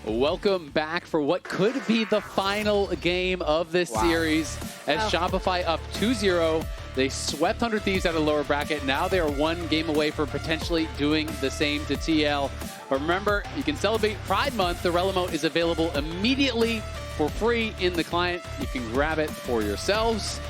Welcome back for what could be the final game of this series as Shopify up 2-0. They swept 100 Thieves out of the lower bracket. Now they are one game away from potentially doing the same to TL. But remember, you can celebrate Pride Month. The Remote is available immediately for free in the client. You can grab it for yourselves.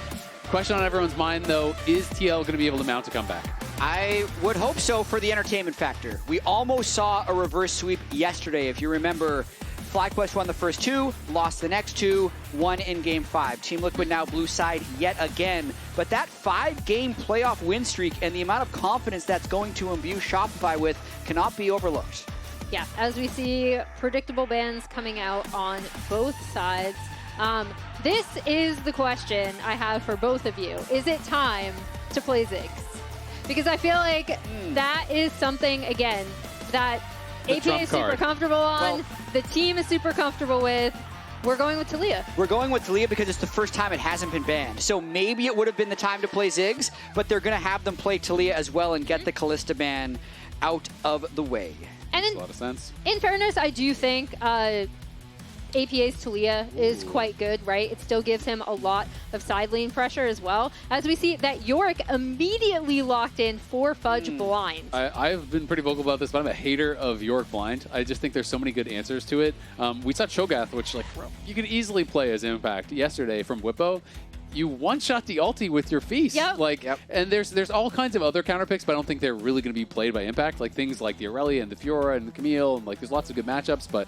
Question on everyone's mind, though, is TL going to be able to mount a comeback? I would hope so for the entertainment factor. We almost saw a reverse sweep yesterday. If you remember, FlyQuest won the first two, lost the next two, won in Game 5. Team Liquid now blue side yet again. But that 5-game playoff win streak and the amount of confidence that's going to imbue Shopify with cannot be overlooked. Yeah, as we see predictable bans coming out on both sides. This is the question I have for both of you. Is it time to play Ziggs? Because I feel like that is something, again, that APA is super comfortable on, well, the team is super comfortable with. We're going with Taliyah. We're going with Taliyah because it's the first time it hasn't been banned. So maybe it would have been the time to play Ziggs, but they're going to have them play Taliyah as well and get the Kalista ban out of the way. And makes a lot of sense. In fairness, I do think APA's Taliyah is quite good, right? It still gives him a lot of side lane pressure as well. As we see that Yorick immediately locked in for Fudge blind. I've been pretty vocal about this, but I'm a hater of Yorick blind. I just think there's so many good answers to it. We saw Cho'Gath, which like you could easily play as Impact yesterday from Whippo. You one-shot the ulti with your feast. And there's all kinds of other counter picks, but I don't think they're really going to be played by Impact. Like things like the Aurelia and the Fiora and the Camille, and like there's lots of good matchups, but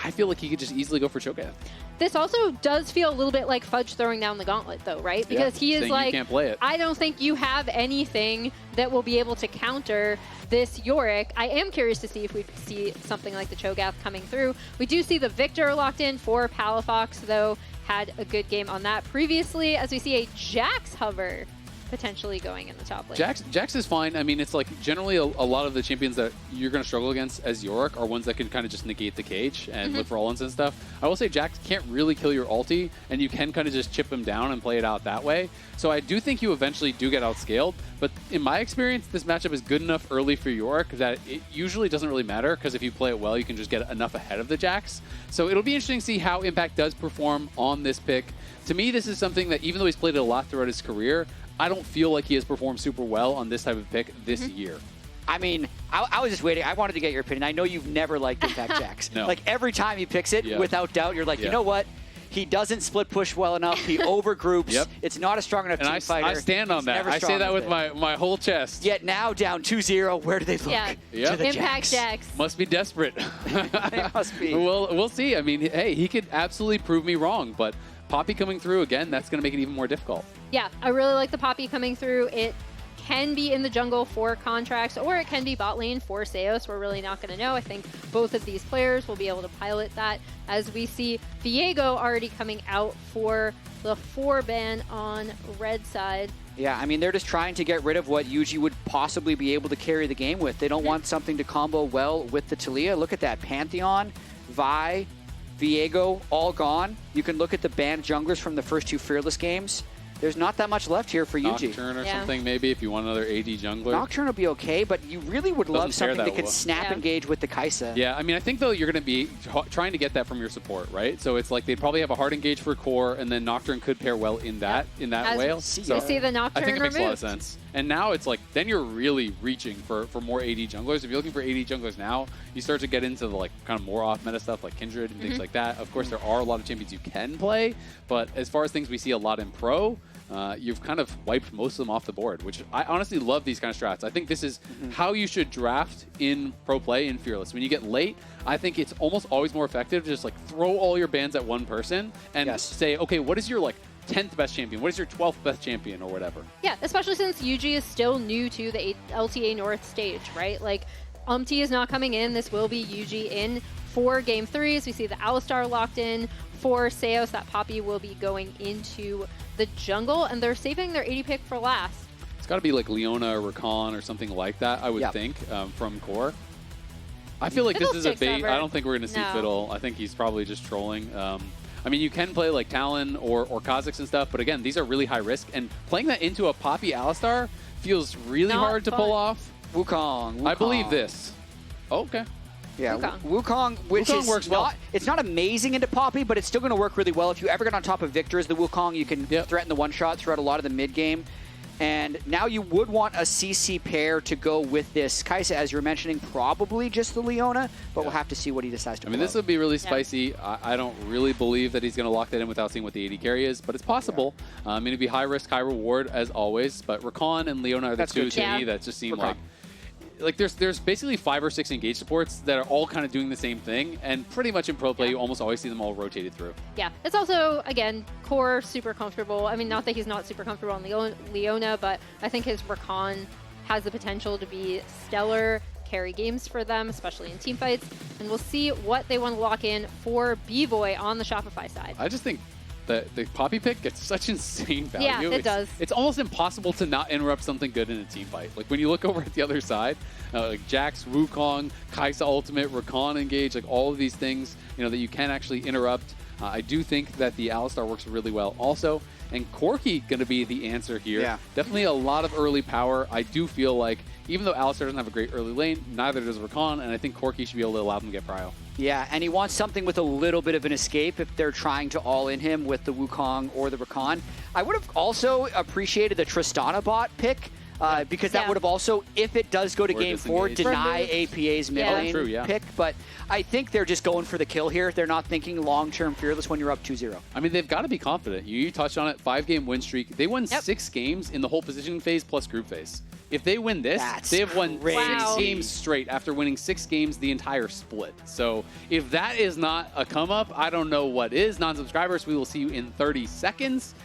I feel like he could just easily go for Cho'Gath. This also does feel a little bit like Fudge throwing down the gauntlet, though, right? Because he is like, you can't play it. I don't think you have anything that will be able to counter this Yorick. I am curious to see if we see something like the Cho'Gath coming through. We do see the Viktor locked in for Palafox, though. Had a good game on that previously, as we see a Jax hover potentially going in the top lane. Jax is fine. I mean, it's like generally a lot of the champions that you're going to struggle against as Yorick are ones that can kind of just negate the cage and live for Rollins and stuff. I will say Jax can't really kill your ulti, and you can kind of just chip him down and play it out that way. So I do think you eventually do get outscaled, but in my experience, this matchup is good enough early for Yorick that it usually doesn't really matter, because if you play it well, you can just get enough ahead of the Jax. So it'll be interesting to see how Impact does perform on this pick. To me, this is something that even though he's played it a lot throughout his career, I don't feel like he has performed super well on this type of pick this year. I mean, I was just waiting. I wanted to get your opinion. I know you've never liked Impact Jax. No. Like every time he picks it, without doubt, you're like, you know what? He doesn't split push well enough. He overgroups. It's not a strong enough team fighter. I stand on that. I say that with my whole chest. Yet now down 2-0, where do they look? To the Impact Jax. Must be desperate. They must be. We'll see. I mean, hey, he could absolutely prove me wrong, but Poppy coming through, again, that's going to make it even more difficult. Yeah, I really like the Poppy coming through. It can be in the jungle for Contractz, or it can be bot lane for Seos. We're really not going to know. I think both of these players will be able to pilot that, as we see Viego already coming out for the 4-ban on red side. Yeah, I mean, they're just trying to get rid of what Yuuji would possibly be able to carry the game with. They don't want something to combo well with the Taliyah. Look at that. Pantheon, Vi, Viego, all gone. You can look at the banned junglers from the first two Fearless games. There's not that much left here for Yuuji. Nocturne or something, maybe, if you want another AD jungler. Nocturne will be okay, but you really would love something that can snap engage with the Kai'Sa. Yeah, I mean, I think, though, you're going to be trying to get that from your support, right? So it's like they'd probably have a hard engage for core, and then Nocturne could pair well in that way. So you see the Nocturne I think it makes removed. a lot of sense. And now it's like, then you're really reaching for more AD junglers. If you're looking for AD junglers now, you start to get into the like kind of more off-meta stuff like Kindred and things like that. Of course, there are a lot of champions you can play, but as far as things we see a lot in Pro, you've kind of wiped most of them off the board, which I honestly love these kind of strats. I think this is how you should draft in Pro play in Fearless. When you get late, I think it's almost always more effective to just like throw all your bans at one person and say, okay, what is your like 10th best champion? What is your 12th best champion or whatever? Yeah, especially since Yuuji is still new to the LTA North stage, right? Like, is not coming in. This will be Yuuji in for Game 3s. We see the Alistar locked in for Seos. That Poppy will be going into the jungle, and they're saving their 80 pick for last. It's got to be like Leona or Rakan or something like that, I would think, from Core. I feel like this is a bait. I don't think we're going to see Fiddle. I think he's probably just trolling. I mean, you can play like Talon or Kha'Zix and stuff, but again, these are really high risk, and playing that into a Poppy Alistar feels really hard to pull off. Wukong. I believe this. Oh, okay. Yeah, Wukong. Wukong, which Wukong is works well. it's not amazing into Poppy, but it's still going to work really well. If you ever get on top of Viktor as the Wukong, you can threaten the one-shot throughout a lot of the mid-game. And now you would want a CC pair to go with this. Kai'Sa, as you were mentioning, probably just the Leona, but we'll have to see what he decides to I mean, pull this out. would be really spicy. I don't really believe that he's going to lock that in without seeing what the AD carry is, but it's possible. I mean, it'd be high risk, high reward, as always. But Rakan and Leona are the That's two good to too. me that just seem Rakan. like there's basically 5 or 6 engage supports that are all kind of doing the same thing, and pretty much in pro play, you almost always see them all rotated through. Yeah, it's also, again, core super comfortable. I mean, not that he's not super comfortable on Leona, but I think his Rakan has the potential to be stellar, carry games for them, especially in team fights. And we'll see what they want to lock in for Bvoy on the Shopify side. I just think the Poppy pick gets such insane value. Yeah, it does. It's almost impossible to not interrupt something good in a team fight. Like when you look over at the other side, like Jax, Wukong, Kai'Sa ultimate, Rakan engage, like all of these things, that you can actually interrupt. I do think that the Alistar works really well also. And Corki going to be the answer here. Yeah. Definitely a lot of early power. I do feel like, even though Alistar doesn't have a great early lane, neither does Rakan, and I think Corki should be able to allow them to get prio. Yeah, and he wants something with a little bit of an escape if they're trying to all-in him with the Wukong or the Rakan. I would have also appreciated the Tristana bot pick, because that would have also, if it does go to Or game 4, disengage. deny APA's mid lane True, yeah. pick. But I think they're just going for the kill here. They're not thinking long-term fearless when you're up 2-0. I mean, they've got to be confident. You touched on it, 5-game win streak. They won 6 games in the whole positioning phase plus group phase. If they win this, they have won 6 games straight after winning 6 games the entire split. So if that is not a come-up, I don't know what is. Non-subscribers, we will see you in 30 seconds.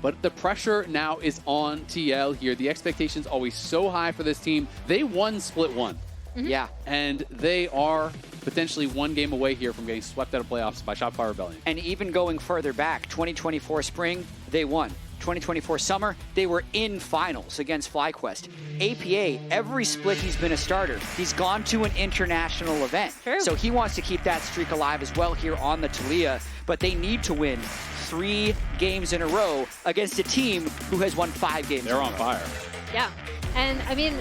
But the pressure now is on TL here. The expectation's always so high for this team. They won split 1. Yeah. And they are potentially 1 game away here from getting swept out of playoffs by Shopify Rebellion. And even going further back, 2024 spring, they won. 2024 summer, they were in finals against FlyQuest. APA, every split he's been a starter. He's gone to an international event. True. So he wants to keep that streak alive as well here on the Taliyah. But they need to win 3 games in a row against a team who has won 5 games They're in a on row. fire. Yeah, and I mean,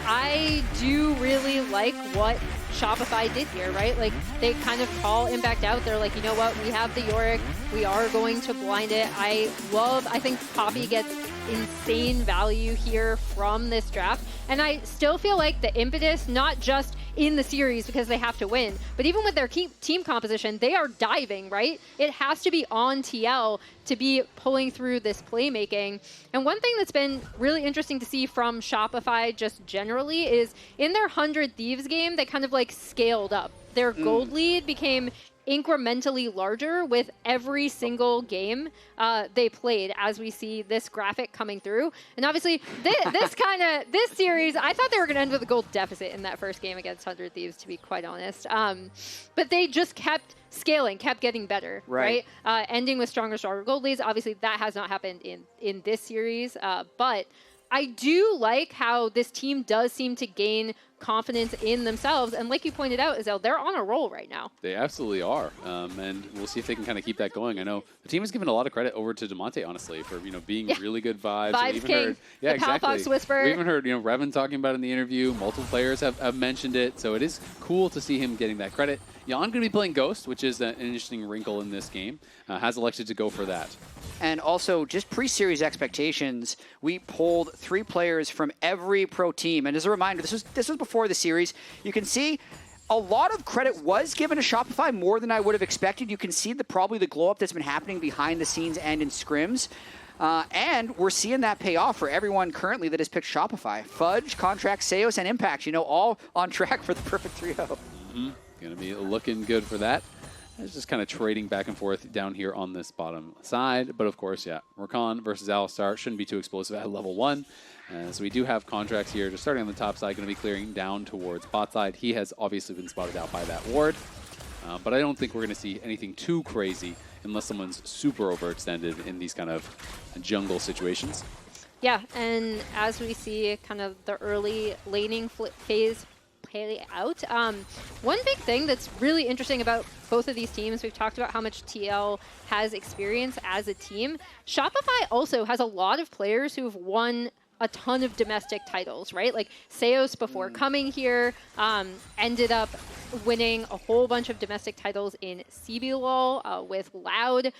I do really like what Shopify did here, right? Like, they kind of call Impact out. They're like, you know what? We have the Yorick. We are going to blind it. I think Poppy gets insane value here from this draft. And I still feel like the impetus, not just in the series because they have to win, but even with their team composition, they are diving, right? It has to be on TL to be pulling through this playmaking. And one thing that's been really interesting to see from Shopify just generally is in their 100 Thieves game, they kind of like scaled up. Their gold lead became incrementally larger with every single game they played, as we see this graphic coming through. And obviously, this series, I thought they were going to end with a gold deficit in that first game against 100 Thieves, to be quite honest. But they just kept scaling, kept getting better, right? Ending with stronger gold leads. Obviously, that has not happened in this series, but I do like how this team does seem to gain confidence in themselves. And like you pointed out, Zeyzal, they're on a roll right now. They absolutely are. And we'll see if they can kind of keep that going. I know the team has given a lot of credit over to Demonte, honestly, for being really good vibes. Vibes We even king. heard, The Palafox whisper. We even heard Revan talking about it in the interview. Multiple players have mentioned it. So it is cool to see him getting that credit. Yeon going to be playing Ghost, which is an interesting wrinkle in this game. Has elected to go for that. And also, just pre-series expectations, we pulled 3 players from every pro team. And as a reminder, this was before the series. You can see a lot of credit was given to Shopify, more than I would have expected. You can see probably the glow-up that's been happening behind the scenes and in scrims. And we're seeing that pay off for everyone currently that has picked Shopify. Fudge, Contractz, Seoul, and Impact, all on track for the perfect 3-0. Going to be looking good for that. It's just kind of trading back and forth down here on this bottom side. But of course, yeah, Rakan versus Alistar shouldn't be too explosive at level 1. So we do have Contractz here, just starting on the top side, going to be clearing down towards bot side. He has obviously been spotted out by that ward. But I don't think we're going to see anything too crazy unless someone's super overextended in these kind of jungle situations. Yeah, and as we see kind of the early laning phase play out, one big thing that's really interesting about both of these teams, we've talked about how much TL has experience as a team. Shopify also has a lot of players who've won a ton of domestic titles, right? Like Seos before coming here ended up winning a whole bunch of domestic titles in CBLOL with Loud.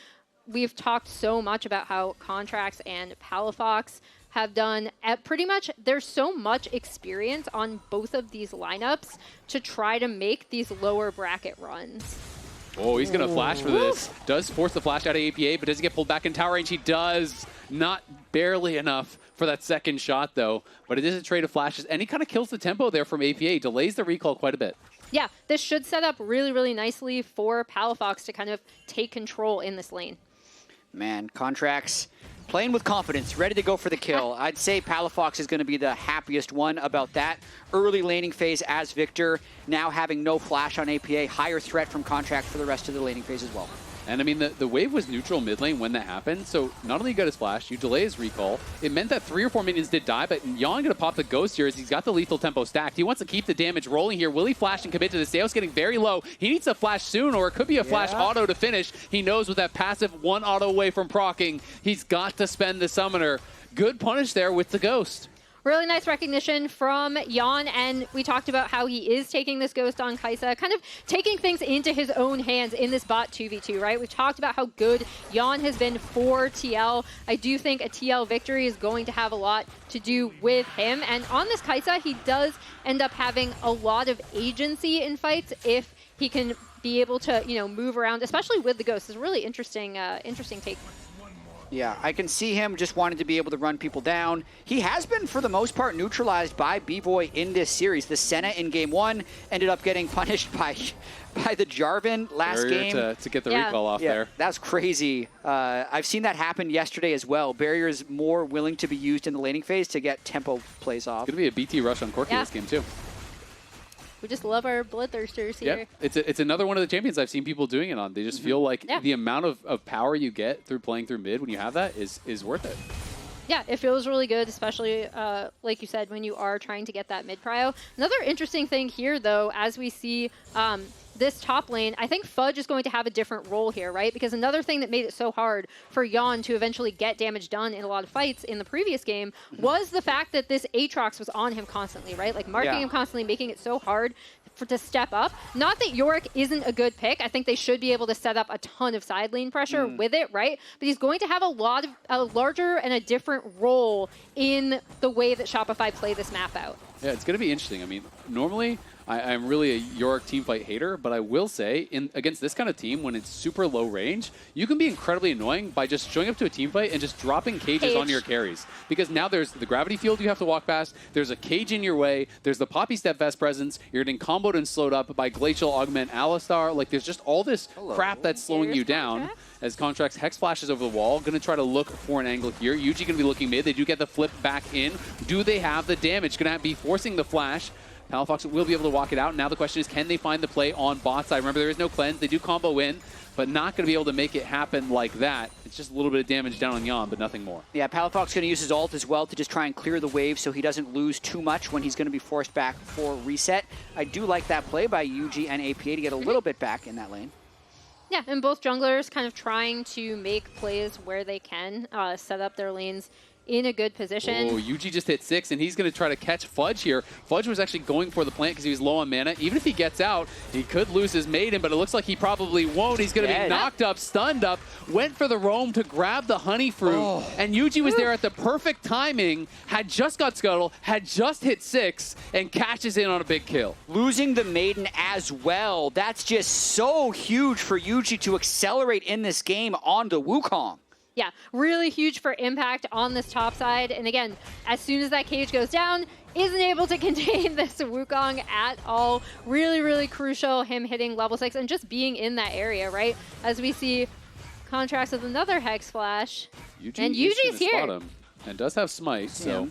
We've talked so much about how Contractz and Palafox have done pretty much, there's so much experience on both of these lineups to try to make these lower bracket runs. Oh, he's going to flash for this. Does force the flash out of APA, but does he get pulled back in tower range? He does. Not barely enough for that second shot, though. But it is a trade of flashes, and he kind of kills the tempo there from APA. Delays the recall quite a bit. Yeah, this should set up really, really nicely for Palafox to kind of take control in this lane. Man, Contractz playing with confidence, ready to go for the kill. I'd say Palafox is going to be the happiest one about that early laning phase as Viktor, now having no flash on APA, higher threat from Contractz for the rest of the laning phase as well. And I mean, the wave was neutral mid lane when that happened, so not only you got his flash, you delay his recall. It meant that 3 or 4 minions did die, but Yeon going to pop the ghost here as he's got the lethal tempo stacked. He wants to keep the damage rolling here. Will he flash and commit to this? Seo's getting very low. He needs a flash soon, or it could be a flash auto to finish. He knows with that passive 1 auto away from proccing, he's got to spend the summoner. Good punish there with the ghost. Really nice recognition from Yeon, and we talked about how he is taking this ghost on Kai'Sa, kind of taking things into his own hands in this bot 2v2, right? We've talked about how good Yeon has been for TL. I do think a TL victory is going to have a lot to do with him, and on this Kai'Sa, he does end up having a lot of agency in fights if he can be able to, you know, move around, especially with the ghost. It's a really interesting, interesting take. Yeah, I can see him just wanting to be able to run people down. He has been, for the most part, neutralized by Bvoy in this series. The Senna in game 1 ended up getting punished by the Jarvan last game. To get the recall off there. That's crazy. I've seen that happen yesterday as well. Barrier is more willing to be used in the laning phase to get tempo plays off. It's going to be a BT rush on Corki this game, too. We just love our bloodthirsters here. Yeah, it's another one of the champions I've seen people doing it on. They just feel like the amount of power you get through playing through mid when you have that is worth it. Yeah, it feels really good, especially, like you said, when you are trying to get that mid prio. Another interesting thing here, though, as we see this top lane, I think Fudge is going to have a different role here, right? Because another thing that made it so hard for Yeon to eventually get damage done in a lot of fights in the previous game was the fact that this Aatrox was on him constantly, right? Like marking him constantly, making it so hard to step up. Not that Yorick isn't a good pick. I think they should be able to set up a ton of side lane pressure with it, right? But he's going to have a larger and a different role in the way that Shopify play this map out. Yeah, it's going to be interesting. I mean, normally I'm really a Yorick teamfight hater, but I will say, against this kind of team, when it's super low range, you can be incredibly annoying by just showing up to a teamfight and just dropping cages on your carries. Because now there's the gravity field you have to walk past, there's a cage in your way, there's the Poppy Step Vest presence, you're getting comboed and slowed up by Glacial Augment Alistar. Like, there's just all this crap that's slowing you down. As Contractz Hex flashes over the wall, going to try to look for an angle here. Yuuji going to be looking mid. They do get the flip back in. Do they have the damage? Going to be forcing the flash. Palafox will be able to walk it out. Now the question is, can they find the play on bot side? Remember, there is no cleanse. They do combo in, but not going to be able to make it happen like that. It's just a little bit of damage down on Yeon, but nothing more. Yeah, Palafox going to use his ult as well to just try and clear the wave so he doesn't lose too much when he's going to be forced back for reset. I do like that play by Yuuji and APA to get a little bit back in that lane. Yeah, and both junglers kind of trying to make plays where they can, set up their lanes in a good position. Oh, Yuuji just hit 6, and he's going to try to catch Fudge here. Fudge was actually going for the plant because he was low on mana. Even if he gets out, he could lose his maiden, but it looks like he probably won't. He's going to be knocked up, stunned up, went for the roam to grab the honey fruit, and Yuuji was there at the perfect timing, had just got scuttle, had just hit 6, and catches in on a big kill. Losing the maiden as well. That's just so huge for Yuuji to accelerate in this game onto Wukong. Yeah, really huge for impact on this top side. And again, as soon as that cage goes down, isn't able to contain this Wukong at all. Really, really crucial, him hitting level 6 and just being in that area, right? As we see Contractz with another Hex Flash. And Yuuji's here. And does have Smite, so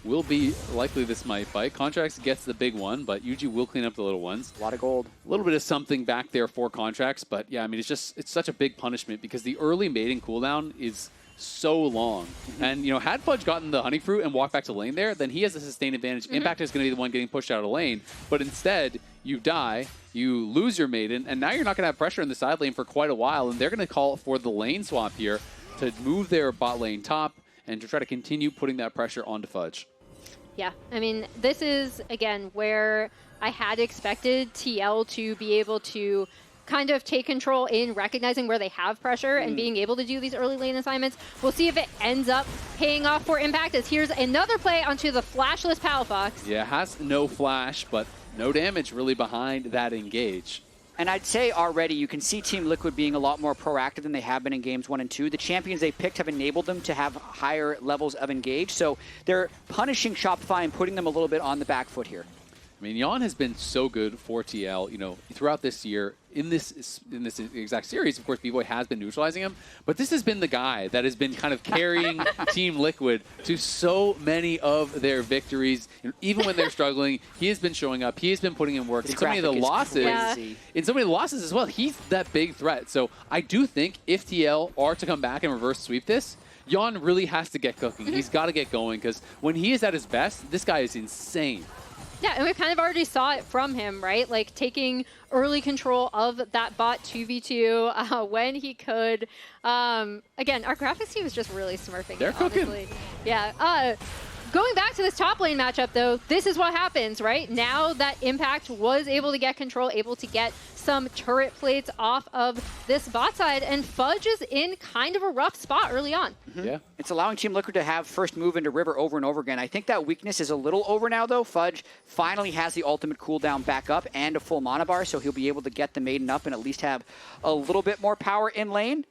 will be likely the Smite fight. Contractz gets the big one, but Yuuji will clean up the little ones. A lot of gold. A little bit of something back there for Contractz, but yeah, I mean, it's such a big punishment because the early mating cooldown is so long. And, you know, had Fudge gotten the honey fruit and walked back to lane there, then he has a sustained advantage. Impact is going to be the one getting pushed out of lane, but instead, you die, you lose your maiden, and now you're not going to have pressure in the side lane for quite a while, and they're going to call for the lane swap here to move their bot lane top and to try to continue putting that pressure onto Fudge. Yeah, I mean, this is, again, where I had expected TL to be able to kind of take control in recognizing where they have pressure and being able to do these early lane assignments. We'll see if it ends up paying off for Impact, as here's another play onto the flashless Palafox. Yeah, has no flash, but no damage really behind that engage. And I'd say already you can see Team Liquid being a lot more proactive than they have been in games 1 and 2. The champions they picked have enabled them to have higher levels of engage, so they're punishing Shopify and putting them a little bit on the back foot here. I mean, Yeon has been so good for TL, you know, throughout this year. In this exact series, of course, Bvoy has been neutralizing him, but this has been the guy that has been kind of carrying Team Liquid to so many of their victories. You know, even when they're struggling, he has been showing up. He has been putting in work. This in so many of the losses, in so many of the losses as well, he's that big threat. So I do think if TL are to come back and reverse sweep this, Yeon really has to get cooking. He's got to get going, because when he is at his best, this guy is insane. Yeah, and we kind of already saw it from him, right? Like taking early control of that bot 2v2 when he could. Again, our graphics team is just really smurfing. They're cooking. Honestly. Yeah. Going back to this top lane matchup, though, this is what happens, right? Now that Impact was able to get control, able to get some turret plates off of this bot side, and Fudge is in kind of a rough spot early on. Yeah. It's allowing Team Liquid to have first move into River over and over again. I think that weakness is a little over now, though. Fudge finally has the ultimate cooldown back up and a full mana bar, so he'll be able to get the Maiden up and at least have a little bit more power in lane.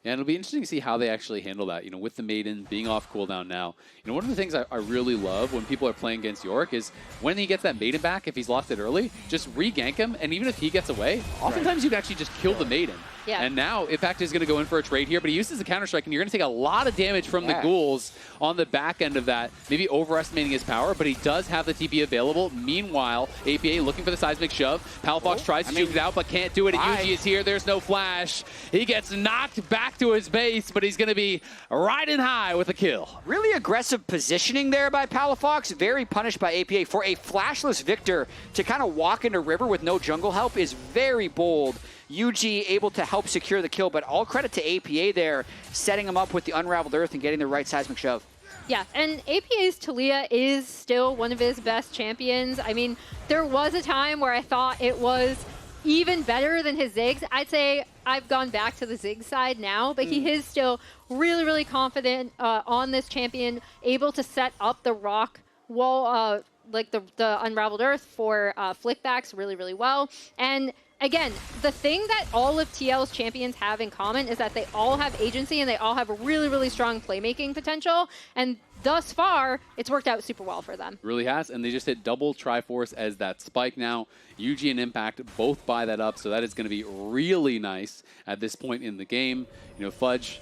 Yeah, and it'll be interesting to see how they actually handle that, you know, with the Maiden being off cooldown now. You know, one of the things I really love when people are playing against Yorick is when he gets that Maiden back, if he's lost it early, just re-gank him, and even if he gets away, oftentimes you can actually just kill the Maiden. Yeah. And now Impact is going to go in for a trade here, but he uses the Counter-Strike, and you're going to take a lot of damage from the ghouls on the back end of that, maybe overestimating his power, but he does have the TP available. Meanwhile, APA looking for the seismic shove. Palafox tries to juke it out, but can't do it, and Yuuji is here. There's no flash. He gets knocked back to his base, but he's going to be riding high with a kill. Really aggressive positioning there by Palafox. Very punished by APA. For a flashless Viktor to kind of walk into River with no jungle help is very bold. Yuuji able to help secure the kill, but all credit to APA there, setting him up with the Unraveled Earth and getting the right seismic shove. Yeah, and APA's Taliyah is still one of his best champions. I mean, there was a time where I thought it was even better than his Ziggs. I'd say I've gone back to the Ziggs side now, but he is still really, really confident on this champion, able to set up the rock wall, like the Unraveled Earth for flickbacks really, really well. And again, the thing that all of TL's champions have in common is that they all have agency and they all have a really, really strong playmaking potential. And thus far, it's worked out super well for them. Really has, and they just hit double Triforce as that spike now. Yuuji and Impact both buy that up, so that is going to be really nice at this point in the game. You know, Fudge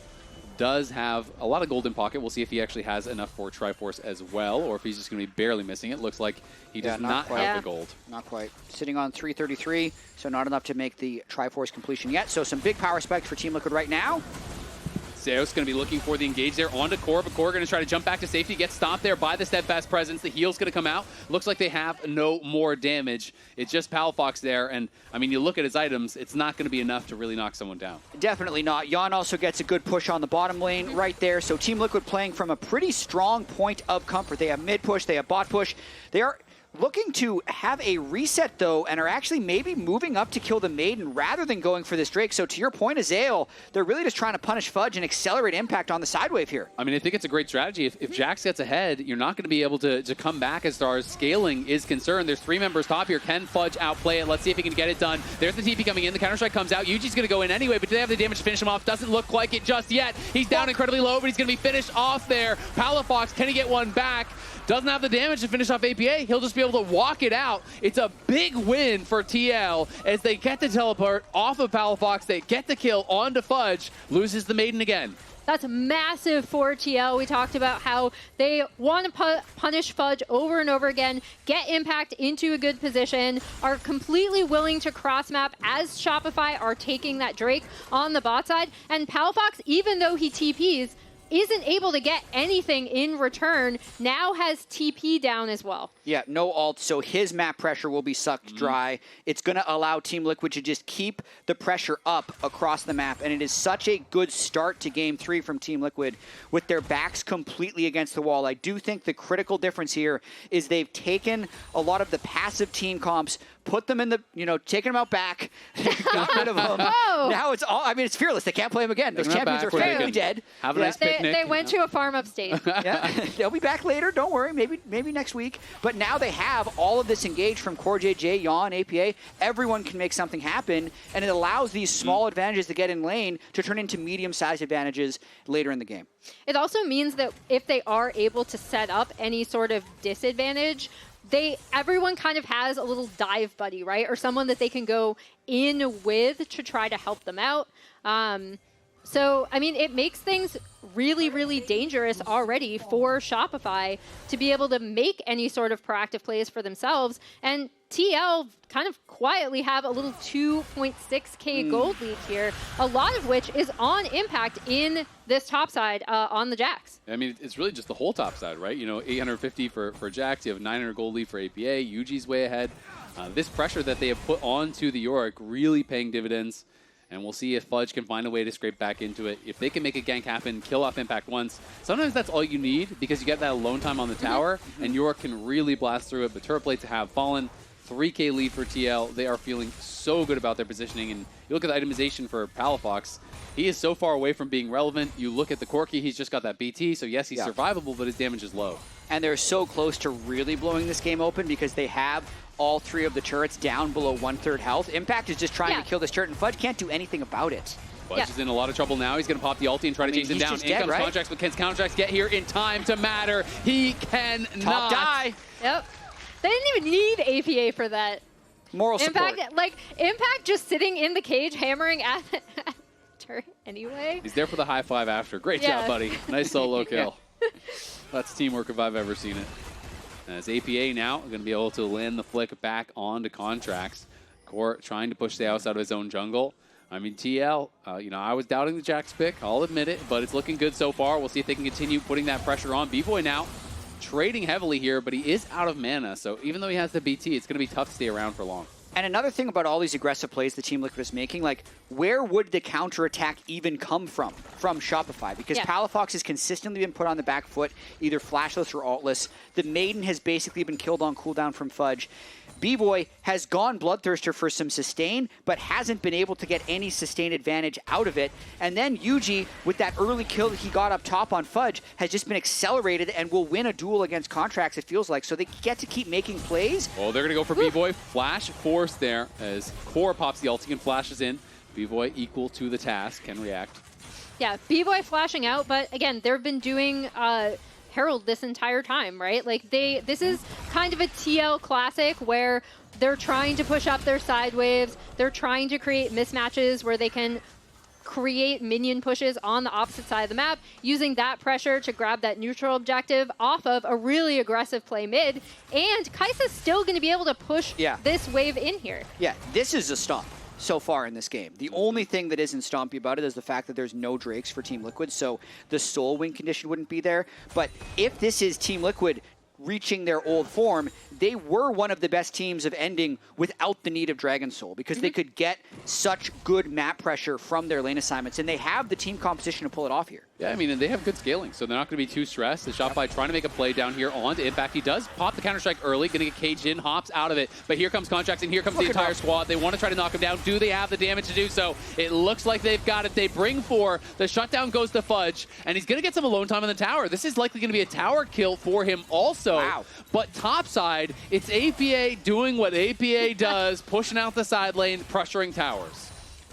does have a lot of gold in pocket. We'll see if he actually has enough for Triforce as well, or if he's just going to be barely missing it. Looks like he does not have the gold. Not quite. Sitting on 333, so not enough to make the Triforce completion yet. So some big power spikes for Team Liquid right now. Zeus going to be looking for the engage there onto Core, but Core going to try to jump back to safety, get stopped there by the Steadfast Presence. The heal's going to come out. Looks like they have no more damage. It's just Palafox there, and I mean, you look at his items, it's not going to be enough to really knock someone down. Definitely not. Yeon also gets a good push on the bottom lane right there, so Team Liquid playing from a pretty strong point of comfort. They have mid push, they have bot push. They are looking to have a reset, though, and are actually maybe moving up to kill the Maiden rather than going for this Drake. So to your point, Zeyzal, they're really just trying to punish Fudge and accelerate Impact on the side wave here. I mean, I think it's a great strategy. If Jax gets ahead, you're not going to be able to come back as far as scaling is concerned. There's 3 members top here. Can Fudge outplay it? Let's see if he can get it done. There's the TP coming in. The Counter-Strike comes out. Yuuji's going to go in anyway, but do they have the damage to finish him off? Doesn't look like it just yet. He's down incredibly low, but he's going to be finished off there. Palafox, can he get one back? Doesn't have the damage to finish off APA. He'll just be able to walk it out. It's a big win for TL as they get the teleport off of Palafox. They get the kill onto Fudge. Loses the Maiden again. That's massive for TL. We talked about how they want to punish Fudge over and over again, get Impact into a good position, are completely willing to cross-map as Shopify are taking that Drake on the bot side. And Palafox, even though he TPs, isn't able to get anything in return, now has TP down as well. Yeah, no ult, so his map pressure will be sucked dry. It's going to allow Team Liquid to just keep the pressure up across the map, and it is such a good start to Game 3 from Team Liquid with their backs completely against the wall. I do think the critical difference here is they've taken a lot of the passive team comps, put them in the, taken them out back, got rid of them. Whoa. Now it's all, it's fearless. They can't play them again. Those champions are fairly dead. Have a nice picnic. They went to a farm upstate. Yeah, they'll be back later. Don't worry. Maybe next week. But now they have all of this engaged from CoreJJ, Yeon, APA. Everyone can make something happen, and it allows these small advantages to get in lane to turn into medium-sized advantages later in the game. It also means that if they are able to set up any sort of disadvantage, everyone kind of has a little dive buddy, right? Or someone that they can go in with to try to help them out. So, I mean, it makes things really, really dangerous already for Shopify to be able to make any sort of proactive plays for themselves. And TL kind of quietly have a little 2.6k gold lead here, a lot of which is on Impact in this top side on the Jax. I mean, it's really just the whole top side, right? 850 for Jax, you have 900 gold lead for APA, Yuuji's way ahead. This pressure that they have put onto the Yorick really paying dividends. And we'll see if Fudge can find a way to scrape back into it. If they can make a gank happen, kill off Impact once, sometimes that's all you need because you get that alone time on the tower, and Yorick can really blast through it. But turret plates have fallen. 3k lead for TL. They are feeling so good about their positioning. And you look at the itemization for Palafox, he is so far away from being relevant. You look at the Corki, he's just got that BT, so yes, he's survivable, but his damage is low. And they're so close to really blowing this game open because they have all three of the turrets down below 1/3 health. Impact is just trying to kill this turret, and Fudge can't do anything about it. Fudge is in a lot of trouble now. He's going to pop the ulti and try to chase him down. In comes Contractz, but can Contractz get here in time to matter? He cannot. Top die. Yep. They didn't even need APA for that. Moral support. Impact just sitting in the cage, hammering at turret anyway. He's there for the high five after. Great job, buddy. Nice solo kill. That's teamwork if I've ever seen it. As APA now going to be able to land the flick back onto Contractz. Core trying to push the house out of his own jungle. I mean, TL, I was doubting the Jax pick, I'll admit it, but it's looking good so far. We'll see if they can continue putting that pressure on. Bvoy now trading heavily here, but he is out of mana, so even though he has the BT, it's going to be tough to stay around for long. And another thing about all these aggressive plays the Team Liquid is making, where would the counterattack even come from Shopify? Because Palafox has consistently been put on the back foot, either flashless or altless. The Maiden has basically been killed on cooldown from Fudge. Bvoy has gone Bloodthirster for some sustain, but hasn't been able to get any sustained advantage out of it. And then Yuuji, with that early kill that he got up top on Fudge, has just been accelerated and will win a duel against Contractz, it feels like. So they get to keep making plays. Oh, they're going to go for Bvoy. Flash force there as Core pops the ulti and flashes in. Bvoy equal to the task, can react. Yeah, Bvoy flashing out, but again, they've been doing Herald this entire time, right? This is kind of a TL classic where they're trying to push up their side waves. They're trying to create mismatches where they can create minion pushes on the opposite side of the map, using that pressure to grab that neutral objective off of a really aggressive play mid. And Kai'Sa's still going to be able to push this wave in here. Yeah, this is a stomp so far in this game. The only thing that isn't stompy about it is the fact that there's no Drakes for Team Liquid, so the Soul win condition wouldn't be there. But if this is Team Liquid reaching their old form, they were one of the best teams of ending without the need of Dragon Soul because they could get such good map pressure from their lane assignments, and they have the team composition to pull it off here. Yeah, I mean, and they have good scaling, so they're not going to be too stressed. The Shopify trying to make a play down here onto Impact. He does pop the Counter-Strike early, going to get caged in, hops out of it, but here comes Contractz, and here comes the entire squad. They want to try to knock him down. Do they have the damage to do so? It looks like they've got it. They bring 4. The shutdown goes to Fudge, and he's going to get some alone time on the tower. This is likely going to be a tower kill for him also. Wow. But topside, it's APA doing what APA does, pushing out the side lane, pressuring towers.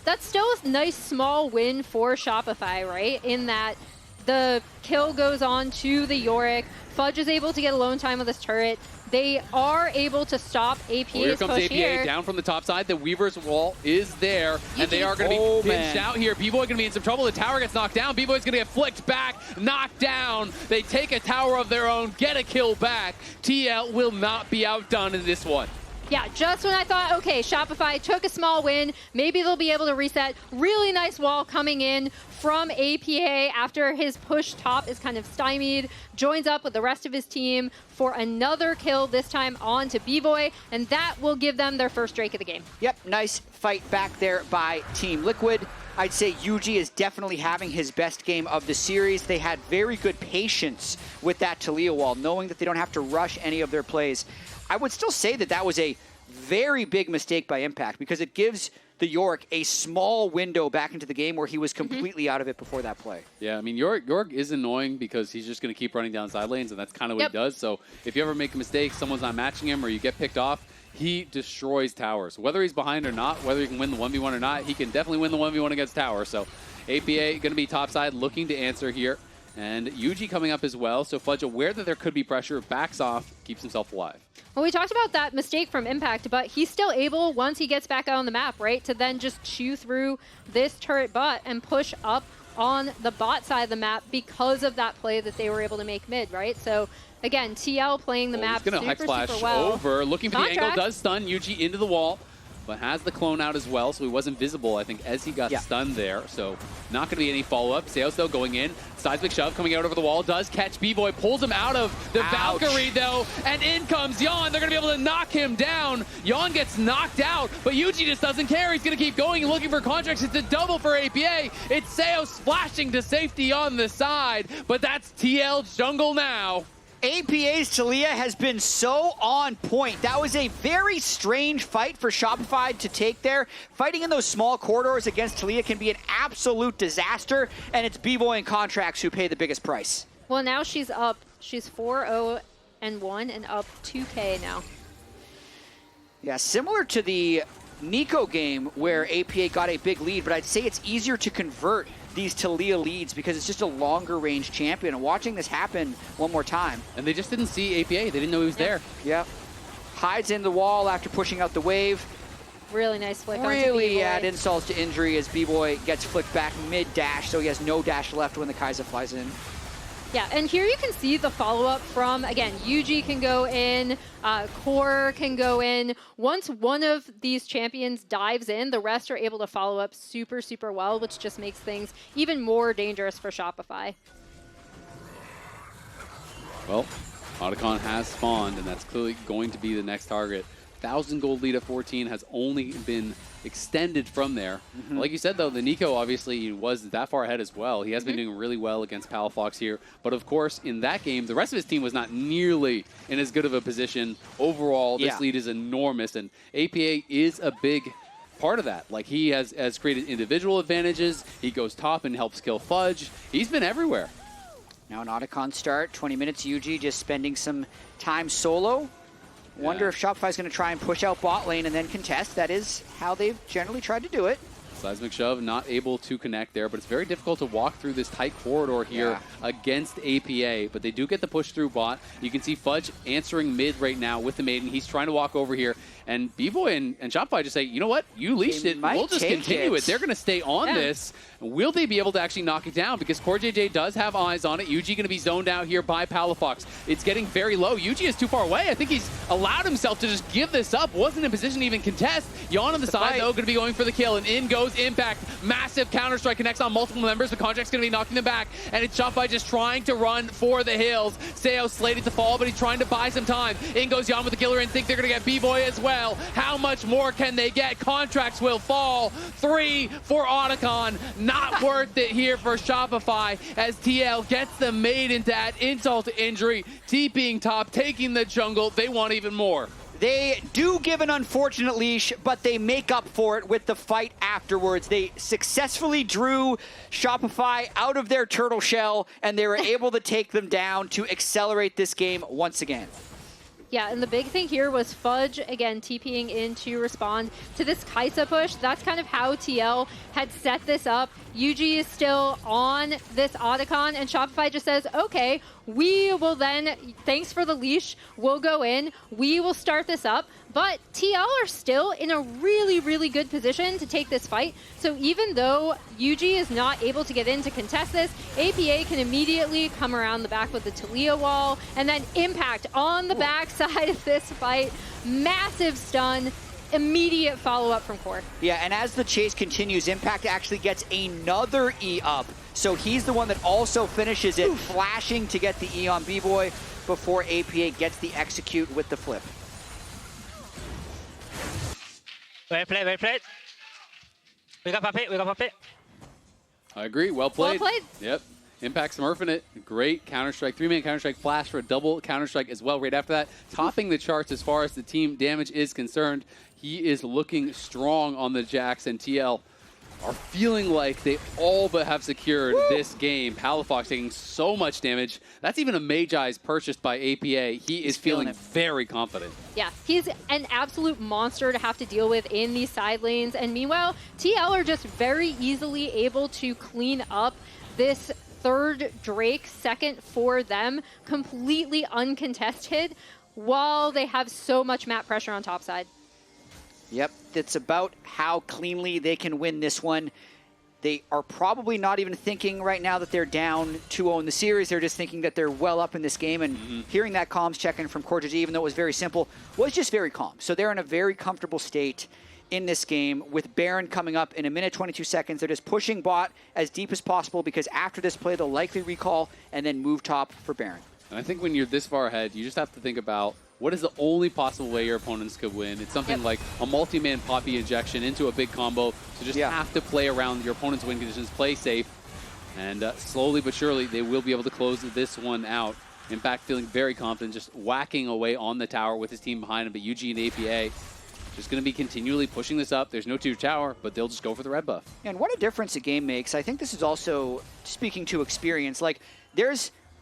That's still a nice small win for Shopify, right? In that the kill goes on to the Yorick. Fudge is able to get alone time with this turret. They are able to stop APA's here comes push APA here. Down from the top side. The Weaver's wall is there, and they are going to be pinched out here. Bvoy going to be in some trouble. The tower gets knocked down. Bvoy's going to get flicked back, knocked down. They take a tower of their own, get a kill back. TL will not be outdone in this one. Yeah, just when I thought, okay, Shopify took a small win, maybe they'll be able to reset. Really nice wall coming in from APA after his push top is kind of stymied. Joins up with the rest of his team for another kill, this time on to Bvoy, and that will give them their first Drake of the game. Yep, nice fight back there by Team Liquid. I'd say Yuuji is definitely having his best game of the series. They had very good patience with that Taliyah wall, knowing that they don't have to rush any of their plays. I would still say that that was a very big mistake by Impact because it gives the Yorick a small window back into the game where he was completely out of it before that play. Yeah, I mean, Yorick is annoying because he's just going to keep running down side lanes, and that's kind of what he does. So if you ever make a mistake, someone's not matching him, or you get picked off, he destroys towers. Whether he's behind or not, whether he can win the 1v1 or not, he can definitely win the 1v1 against towers. So APA going to be topside, looking to answer here. And Yuuji coming up as well, so Fudge, aware that there could be pressure, backs off, keeps himself alive. Well, we talked about that mistake from Impact, but he's still able, once he gets back out on the map, right, to then just chew through this turret bot and push up on the bot side of the map because of that play that they were able to make mid, right? So, again, TL playing the map super, super flash well. Over, looking for Contractz. the angle, does stun Yuuji into the wall, but has the clone out as well, so he wasn't visible, I think, as he got stunned there. So not going to be any follow-up. Seoul though going in. Seismic shove coming out over the wall. Does catch Bvoy. Pulls him out of the Valkyrie, though. And in comes Yeon. They're going to be able to knock him down. Yeon gets knocked out, but Yuuji just doesn't care. He's going to keep going and looking for Contractz. It's a double for APA. It's Seoul splashing to safety on the side, but that's TL jungle now. APA's Taliyah has been so on point. That was a very strange fight for Shopify to take there. Fighting in those small corridors against Taliyah can be an absolute disaster, and it's Bvoy and Contractz who pay the biggest price. Well, now she's up. She's 4-0-1 and up 2K now. Yeah, similar to the Nico game where APA got a big lead, but I'd say it's easier to convert these Taliyah leads because it's just a longer range champion. And watching this happen one more time. And they just didn't see APA. They didn't know he was there. Yep. Hides in the wall after pushing out the wave. Really nice flick. Really add insults to injury as Bvoy gets flicked back mid-dash, so he has no dash left when the Kai'Sa flies in. Yeah, and here you can see the follow-up from, again, Yuuji can go in, Core can go in. Once one of these champions dives in, the rest are able to follow up super, super well, which just makes things even more dangerous for Shopify. Well, Otacon has spawned, and that's clearly going to be the next target. 1,000 gold lead at 14 has only been extended from there. Like you said, though, the Nico obviously was that far ahead as well. He has been doing really well against Palafox here. But, of course, in that game, the rest of his team was not nearly in as good of a position. Overall, this lead is enormous, and APA is a big part of that. Like, he has created individual advantages. He goes top and helps kill Fudge. He's been everywhere. Now an Otacon start, 20 minutes. Yuuji just spending some time solo. Wonder if Shopify's going to try and push out bot lane and then contest. That is how they've generally tried to do it. Seismic shove, not able to connect there, but it's very difficult to walk through this tight corridor here against APA, but they do get the push through bot. You can see Fudge answering mid right now with the Maiden. He's trying to walk over here, and Bvoy and Shopify just say, you know what, you leashed it, we'll just continue it. They're going to stay on this. Will they be able to actually knock it down? Because CoreJJ does have eyes on it. Yuuji going to be zoned out here by Palafox. It's getting very low. Yuuji is too far away. I think he's allowed himself to just give this up. Wasn't in position to even contest. Yeon on the side, though, going to be going for the kill, and in goes Impact. Massive counter-strike connects on multiple members. The Contract's going to be knocking them back, and it's Shopify just trying to run for the hills. Seoul slated to fall, but he's trying to buy some time. In goes Yeon with the killer instinct. They're going to get Bvoy as well. How much more can they get? Contractz will fall. 3 for Otacon. Not worth it here for Shopify as TL gets the Maiden to add insult to injury. TPing top, taking the jungle. They want even more. They do give an unfortunate leash, but they make up for it with the fight afterwards. They successfully drew Shopify out of their turtle shell, and they were able to take them down to accelerate this game once again. Yeah, and the big thing here was Fudge, again, TPing in to respond to this Kai'Sa push. That's kind of how TL had set this up. Yuuji is still on this Otacon, and Shopify just says, okay, we will then, thanks for the leash, we'll go in, we will start this up. But TL are still in a really, really good position to take this fight. So even though Yuuji is not able to get in to contest this, APA can immediately come around the back with the Taliyah wall, and then Impact on the back side of this fight. massive stun, immediate follow-up from Core. Yeah, and as the chase continues, Impact actually gets another E up. So he's the one that also finishes it, flashing to get the E on Bvoy before APA gets the execute with the flip. Well played, well played. We got pop it, we got pop it. I agree. Well played. Well played. Yep. Impact smurfing it. Great Counter-Strike. 3-man Counter-Strike flash for a double Counter-Strike as well right after that. Topping the charts as far as the team damage is concerned. He is looking strong on the Jax, and TL are feeling like they all but have secured this game. Palafox taking so much damage. That's even a Magi's purchased by APA. He is feeling very confident. Yeah, he's an absolute monster to have to deal with in these side lanes. And meanwhile, TL are just very easily able to clean up this third Drake, second for them, completely uncontested, while they have so much map pressure on top side. Yep, it's about how cleanly they can win this one. They are probably not even thinking right now that they're down 2-0 in the series. They're just thinking that they're well up in this game. And hearing that comms check-in from CoreJJ, even though it was very simple, was just very calm. So they're in a very comfortable state in this game with Baron coming up in 1 minute 22 seconds. They're just pushing bot as deep as possible because after this play, they'll likely recall and then move top for Baron. And I think when you're this far ahead, you just have to think about what is the only possible way your opponents could win. It's something like a multi-man Poppy injection into a big combo. So just have to play around your opponent's win conditions, play safe, and slowly but surely they will be able to close this one out. Impact feeling very confident, just whacking away on the tower with his team behind him, but Yuuji and APA just going to be continually pushing this up. There's no 2 tower, but they'll just go for the red buff. And what a difference a game makes. I think this is also speaking to experience. Like,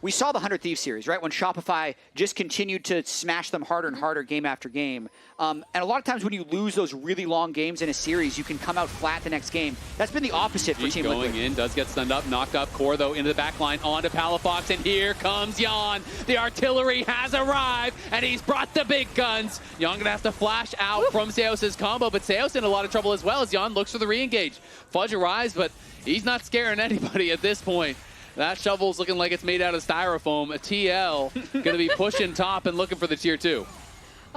we saw the 100 Thieves series, right? When Shopify just continued to smash them harder and harder game after game. And a lot of times when you lose those really long games in a series, you can come out flat the next game. That's been the opposite for Team Liquid. Going in, does get stunned up, knocked up. Core, though, into the back line, onto Palafox, and here comes Yeon. The artillery has arrived, and he's brought the big guns. Yeon going to have to flash out from Seos's combo, but Seos in a lot of trouble as well as Yeon looks for the re-engage. Fudge arrives, but he's not scaring anybody at this point. That shovel's looking like it's made out of styrofoam. A TL going to be pushing top and looking for the tier 2.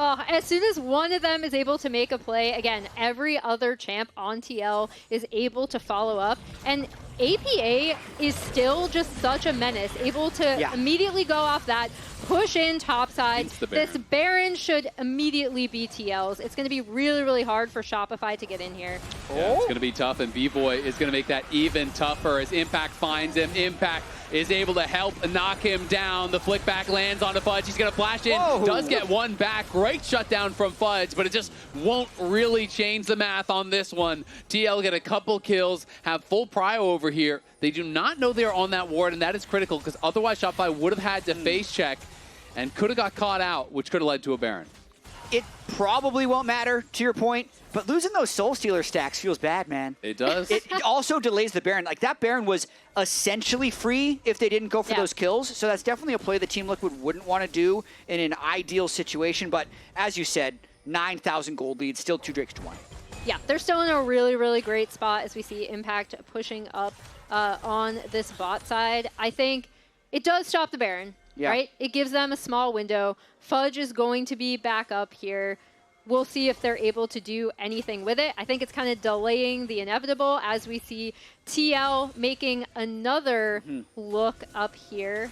Oh, as soon as one of them is able to make a play, again, every other champ on TL is able to follow up. And APA is still just such a menace, able to immediately go off that, push in topside. This Baron should immediately be TL's. It's going to be really, really hard for Shopify to get in here. Yeah, it's going to be tough, and Bvoy is going to make that even tougher as Impact finds him. Impact is able to help knock him down. The flick back lands onto Fudge. He's going to flash in. Does get one back. Great shutdown from Fudge, but it just won't really change the math on this one. TL get a couple kills, have full prio over here. They do not know they're on that ward, and that is critical because otherwise Shopify would have had to face check and could have got caught out, which could have led to a Baron. It probably won't matter, to your point, but losing those Soul Stealer stacks feels bad, man. It does. It also delays the Baron. Like, that Baron was essentially free if they didn't go for those kills, so that's definitely a play that Team Liquid wouldn't want to do in an ideal situation, but as you said, 9,000 gold lead, still 2 Drakes to 1. Yeah, they're still in a really, really great spot as we see Impact pushing up on this bot side. I think it does stop the Baron, right? It gives them a small window. Fudge is going to be back up here. We'll see if they're able to do anything with it. I think it's kind of delaying the inevitable as we see TL making another look up here.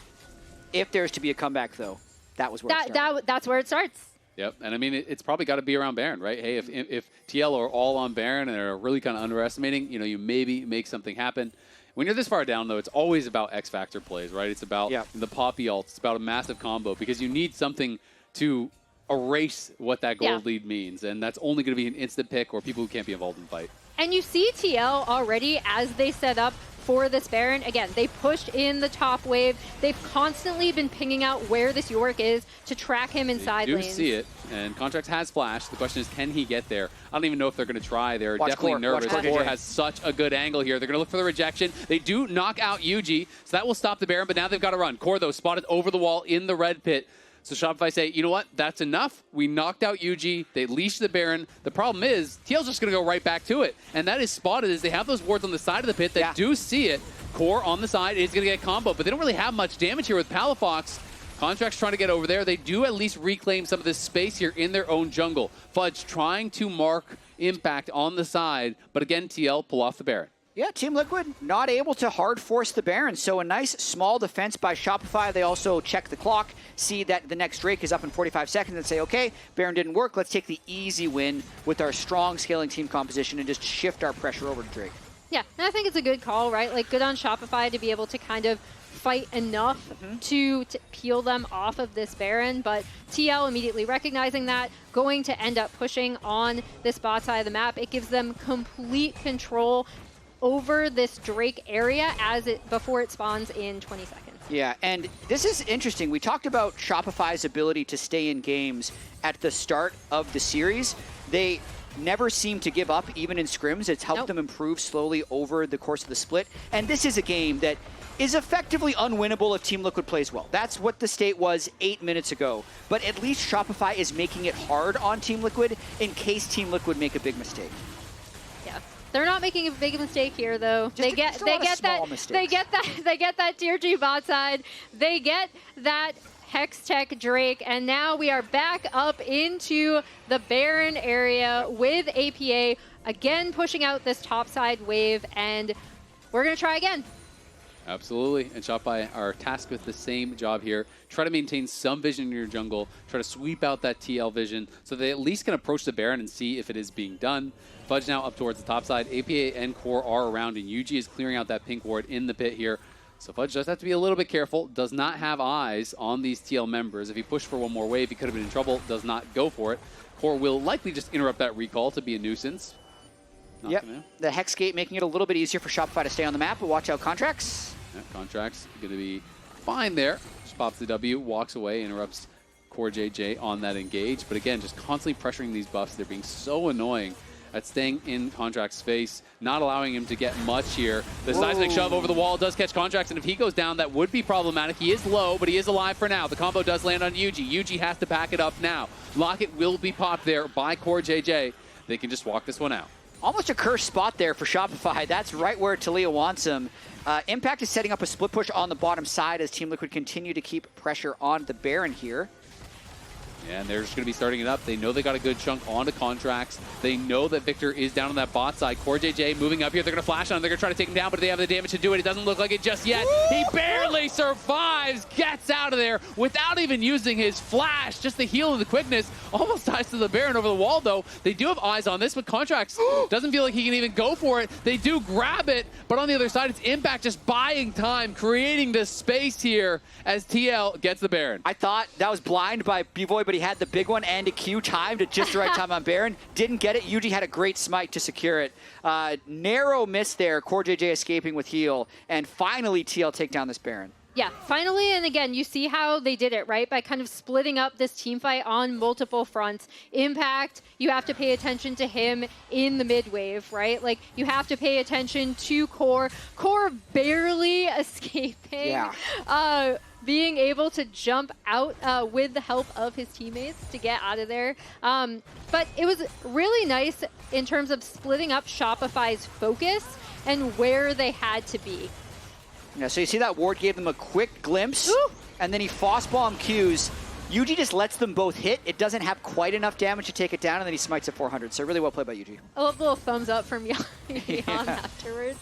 If there's to be a comeback, though, that was where it started. That's where it starts. Yep, and I mean, it's probably got to be around Baron, right? Hey, if TL are all on Baron and are really kind of underestimating, you know, you maybe make something happen. When you're this far down, though, it's always about X-Factor plays, right? It's about the Poppy ult. It's about a massive combo because you need something to erase what that gold lead means, and that's only going to be an instant pick or people who can't be involved in the fight. And you see TL already as they set up for this Baron. Again, they pushed in the top wave. They've constantly been pinging out where this Yorick is to track him in side lanes. You see it, and Contractz has flash. The question is, can he get there? I don't even know if they're going to try. They're definitely nervous. Core has such a good angle here. They're going to look for the rejection. They do knock out Yuuji, so that will stop the Baron, but now they've got to run. Core, though, spotted over the wall in the red pit. So Shopify say, you know what, that's enough. We knocked out Yuuji. They leashed the Baron. The problem is, TL's just going to go right back to it. And that is spotted as they have those wards on the side of the pit that do see it. Core on the side is going to get combo, but they don't really have much damage here with Palafox. Contractz trying to get over there. They do at least reclaim some of this space here in their own jungle. Fudge trying to mark Impact on the side, but again, TL pull off the Baron. Yeah, Team Liquid not able to hard force the Baron, so a nice small defense by Shopify. They also check the clock, see that the next Drake is up in 45 seconds, and say, okay, Baron didn't work, let's take the easy win with our strong scaling team composition and just shift our pressure over to Drake. Yeah, and I think it's a good call, right? Like, good on Shopify to be able to kind of fight enough to peel them off of this Baron, but TL immediately recognizing that, going to end up pushing on this bot side of the map. It gives them complete control over this Drake area before it spawns in 20 seconds. Yeah, and this is interesting. We talked about Shopify's ability to stay in games at the start of the series. They never seem to give up, even in scrims. It's helped them improve slowly over the course of the split. And this is a game that is effectively unwinnable if Team Liquid plays well. That's what the state was 8 minutes ago. But at least Shopify is making it hard on Team Liquid in case Team Liquid make a big mistake. Yeah. They're not making a big mistake here, though. They get that tier 2 bot side. They get that Hextech Drake, and now we are back up into the Baron area with APA again pushing out this top side wave, and we're gonna try again. Absolutely, and Shopify are tasked with the same job here. Try to maintain some vision in your jungle, try to sweep out that TL vision so they at least can approach the Baron and see if it is being done. Fudge now up towards the top side. APA and Core are around, and Yuuji is clearing out that pink ward in the pit here. So Fudge does have to be a little bit careful, does not have eyes on these TL members. If he pushed for one more wave, he could have been in trouble, does not go for it. Core will likely just interrupt that recall to be a nuisance. Yep, the Hex Gate making it a little bit easier for Shopify to stay on the map, but watch out Contractz. Yeah, Contractz going to be fine there. Just pops the W, walks away, interrupts CoreJJ on that engage. But again, just constantly pressuring these buffs. They're being so annoying at staying in Contract's face, not allowing him to get much here. The seismic shove over the wall does catch Contractz, and if he goes down, that would be problematic. He is low, but he is alive for now. The combo does land on Yuuji. Yuuji has to back it up now. Locket will be popped there by CoreJJ. They can just walk this one out. Almost a cursed spot there for Shopify. That's right where Taliyah wants him. Impact is setting up a split push on the bottom side as Team Liquid continue to keep pressure on the Baron here. Yeah, and they're just going to be starting it up. They know they got a good chunk onto Contractz. They know that Viktor is down on that bot side. CoreJJ moving up here. They're going to flash on him. They're going to try to take him down, but they have the damage to do it. It doesn't look like it just yet. He barely survives, gets out of there without even using his flash. Just the heal and the quickness. Almost ties to the Baron over the wall, though. They do have eyes on this, but Contractz doesn't feel like he can even go for it. They do grab it, but on the other side, it's Impact just buying time, creating this space here as TL gets the Baron. I thought that was blind by Bvoy, but he had the big one and a Q timed at just the right time on Baron. Didn't get it. Yuuji had a great smite to secure it. Narrow miss there. CoreJJ escaping with heal. And finally, TL take down this Baron. Yeah, finally, and again, you see how they did it, right? By kind of splitting up this team fight on multiple fronts. Impact, you have to pay attention to him in the mid wave, right? Like, you have to pay attention to Core. Core barely escaping. Yeah. Being able to jump out with the help of his teammates to get out of there. But it was really nice in terms of splitting up Shopify's focus and where they had to be. Yeah, so you see that ward gave them a quick glimpse, and then he Frostbomb Qs. Yuuji just lets them both hit. It doesn't have quite enough damage to take it down, and then he smites at 400. So really well played by Yuuji. I love the little thumbs up from Yeon afterwards.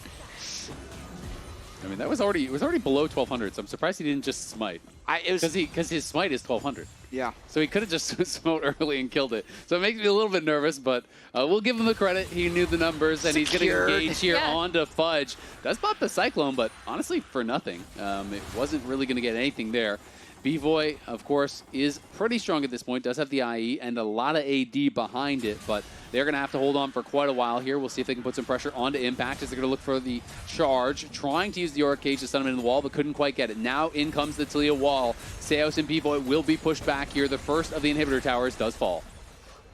I mean, it was already below 1200, so I'm surprised he didn't just smite. Because his smite is 1200. Yeah. So he could have just smote early and killed it. So it makes me a little bit nervous, but we'll give him the credit. He knew the numbers, and he's going to engage here onto Fudge. Does pop the Cyclone, but honestly, for nothing. It wasn't really going to get anything there. Bvoy, of course, is pretty strong at this point, does have the IE and a lot of AD behind it, but they're going to have to hold on for quite a while here. We'll see if they can put some pressure onto Impact as they're going to look for the charge, trying to use the Yorick cage to stun him in the wall, but couldn't quite get it. Now in comes the Taliyah wall. Seos and Bvoy will be pushed back here. The first of the inhibitor towers does fall.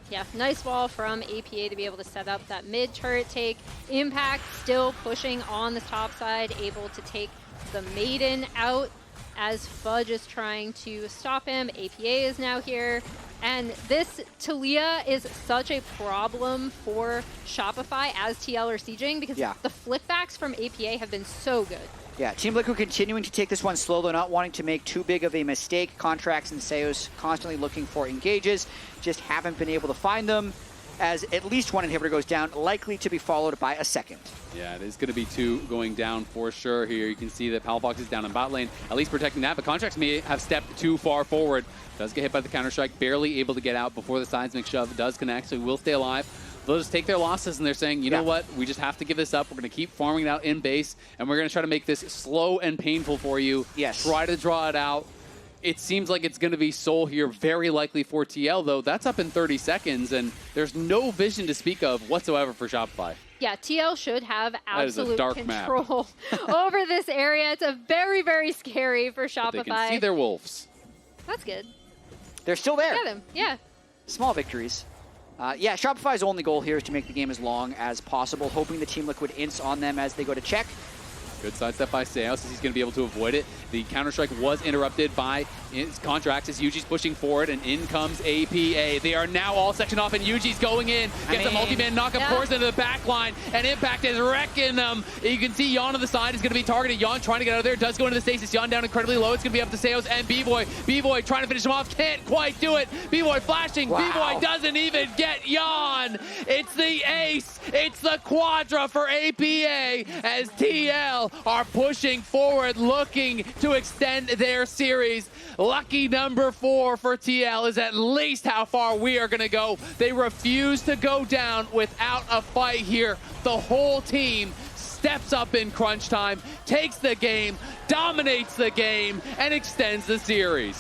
Yeah, nice wall from APA to be able to set up that mid turret take. Impact still pushing on the top side, able to take the Maiden out. as Fudge is trying to stop him. APA is now here. And this Taliyah is such a problem for Shopify as TL are sieging because the flickbacks from APA have been so good. Yeah, Team Liquid continuing to take this one slow, though not wanting to make too big of a mistake. Contractz and Seoul constantly looking for engages, just haven't been able to find them, as at least one inhibitor goes down, likely to be followed by a second. Yeah, it is going to be 2 going down for sure here. You can see that Palafox is down in bot lane, at least protecting that, but Contractz may have stepped too far forward. Does get hit by the Counter-Strike, barely able to get out before the seismic shove does connect, so he will stay alive. They'll just take their losses, and they're saying, you know what, we just have to give this up. We're going to keep farming it out in base, and we're going to try to make this slow and painful for you. Yes. Try to draw it out. It seems like it's going to be Seoul here, very likely for TL, though. That's up in 30 seconds, and there's no vision to speak of whatsoever for Shopify. Yeah, TL should have absolute control over this area. It's a very, very scary for Shopify. But they can see their wolves. That's good. They're still there. Get them, yeah. Small victories. Yeah, Shopify's only goal here is to make the game as long as possible, hoping the Team Liquid ints on them as they go to check. Good sidestep by Seoul, since he's going to be able to avoid it. The Counter-Strike was interrupted by his Contractz as Yuuji's pushing forward, and in comes APA. They are now all sectioned off, and Yuuji's going in. Gets a multi-man knock-up course into the back line, and Impact is wrecking them. You can see Yeon on the side is going to be targeted. Yeon trying to get out of there, does go into the stasis. Yeon down incredibly low. It's going to be up to Seoul and Bvoy. Bvoy trying to finish him off, can't quite do it. Bvoy flashing. Bvoy doesn't even get Yeon. It's the ace. It's the quadra for APA as TL are pushing forward, looking to extend their series. Lucky number 4 for TL is at least how far we are going to go. They refuse to go down without a fight here. The whole team steps up in crunch time, takes the game, dominates the game, and extends the series.